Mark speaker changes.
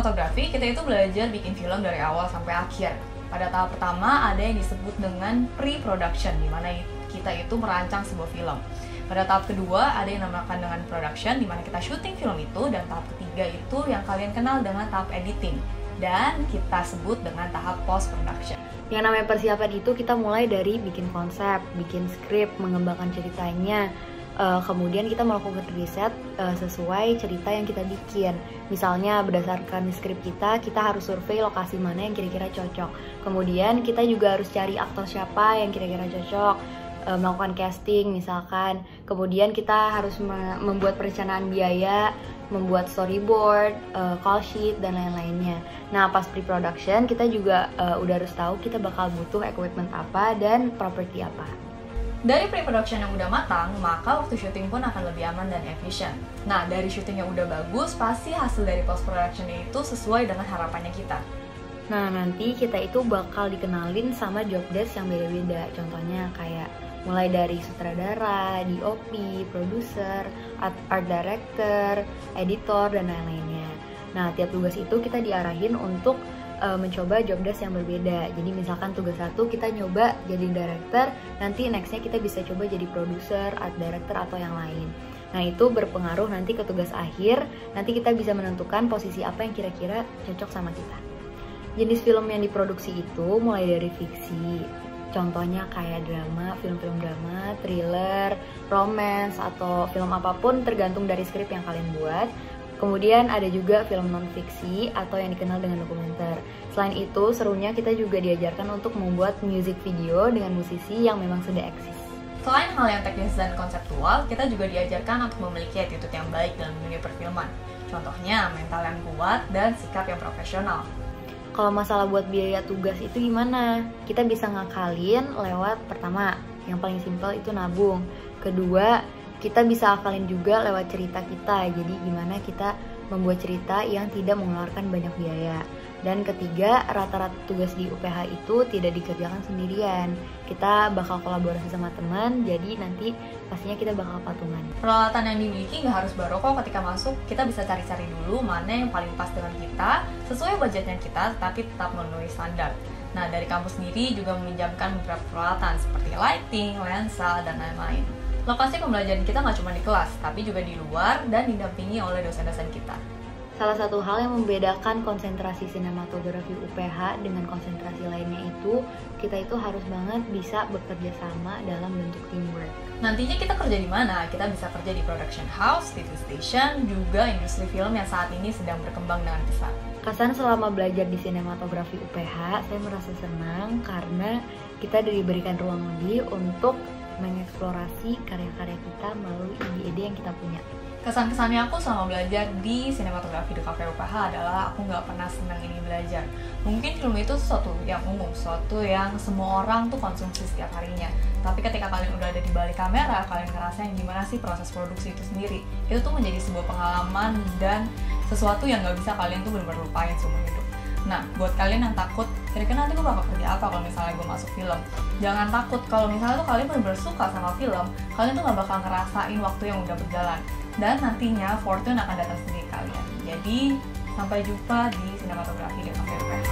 Speaker 1: sinematografi, kita itu belajar bikin film dari awal sampai akhir. Pada tahap pertama ada yang disebut dengan pre-production, di mana kita itu merancang sebuah film. Pada tahap kedua ada yang dinamakan dengan production, di mana kita syuting film itu, dan tahap ketiga itu yang kalian kenal dengan tahap editing, dan kita sebut dengan tahap post-production.
Speaker 2: Yang namanya persiapan itu kita mulai dari bikin konsep, bikin skrip, mengembangkan ceritanya. Kemudian kita melakukan riset sesuai cerita yang kita bikin. Misalnya berdasarkan skrip kita harus survei lokasi mana yang kira-kira cocok. Kemudian kita juga harus cari aktor siapa yang kira-kira cocok, melakukan casting misalkan. Kemudian kita harus membuat perencanaan biaya, membuat storyboard, call sheet, dan lain-lainnya. Nah, pas pre-production kita juga udah harus tahu kita bakal butuh equipment apa dan properti apa.
Speaker 1: Dari pre-production yang udah matang, maka waktu syuting pun akan lebih aman dan efisien. Nah, dari syuting yang udah bagus, pasti hasil dari post-production itu sesuai dengan harapannya kita.
Speaker 2: Nah, nanti kita itu bakal dikenalin sama job desk yang beda-beda. Contohnya kayak mulai dari sutradara, DOP, produser, art director, editor, dan lain-lainnya. Nah, tiap tugas itu kita diarahin untuk mencoba job desk yang berbeda. Jadi misalkan tugas 1 kita nyoba jadi director, nanti nextnya kita bisa coba jadi produser, art director, atau yang lain. Nah, itu berpengaruh nanti ke tugas akhir. Nanti kita bisa menentukan posisi apa yang kira-kira cocok sama kita. Jenis film yang diproduksi itu mulai dari fiksi, contohnya kayak drama, film-film drama, thriller, romance, atau film apapun tergantung dari skrip yang kalian buat. Kemudian ada juga film non-fiksi atau yang dikenal dengan dokumenter. Selain itu, serunya kita juga diajarkan untuk membuat music video dengan musisi yang memang sudah eksis.
Speaker 1: Selain hal yang teknis dan konseptual, kita juga diajarkan untuk memiliki attitude yang baik dalam dunia perfilman. Contohnya, mental yang kuat dan sikap yang profesional.
Speaker 2: Kalau masalah buat biaya tugas itu gimana? Kita bisa ngakalin lewat pertama, yang paling simpel itu nabung. Kedua, kita bisa akalin juga lewat cerita kita. Jadi gimana kita membuat cerita yang tidak mengeluarkan banyak biaya. Dan ketiga, rata-rata tugas di UPH itu tidak dikerjakan sendirian. Kita bakal kolaborasi sama teman, jadi nanti pastinya kita bakal patungan.
Speaker 1: Peralatan yang dimiliki nggak harus baru kok ketika masuk. Kita bisa cari-cari dulu mana yang paling pas dengan kita, sesuai budgetnya kita, tapi tetap memenuhi standar. Nah, dari kampus sendiri juga meminjamkan beberapa peralatan seperti lighting, lensa, dan lain-lain. Lokasi pembelajaran kita nggak cuma di kelas, tapi juga di luar dan didampingi oleh dosen-dosen kita.
Speaker 2: Salah satu hal yang membedakan konsentrasi sinematografi UPH dengan konsentrasi lainnya itu, kita itu harus banget bisa bekerja sama dalam bentuk teamwork.
Speaker 1: Nantinya kita kerja di mana? Kita bisa kerja di production house, TV station, juga industri film yang saat ini sedang berkembang dengan pesat.
Speaker 2: Kesan selama belajar di sinematografi UPH, saya merasa senang karena kita diberikan ruang lebih untuk mengeksplorasi karya-karya kita melalui ide-ide yang kita punya.
Speaker 1: Kesan-kesannya aku selama belajar di sinematografi di Cafe UPH adalah aku nggak pernah senang ini belajar. Mungkin film itu sesuatu yang umum, sesuatu yang semua orang tuh konsumsi setiap harinya. Tapi ketika kalian udah ada di balik kamera, kalian ngerasain gimana sih proses produksi itu sendiri. Itu tuh menjadi sebuah pengalaman dan sesuatu yang nggak bisa kalian tuh benar-benar lupain seumur hidup. Nah, buat kalian yang takut, kira-kira nanti gue bakal kerja apa kalau misalnya gue masuk film? Jangan takut, kalau misalnya tuh kalian benar-benar suka sama film, kalian tuh gak bakal ngerasain waktu yang udah berjalan. Dan nantinya fortune akan datang sendiri kalian. Jadi, sampai jumpa di sinematografi di Cafe UPH.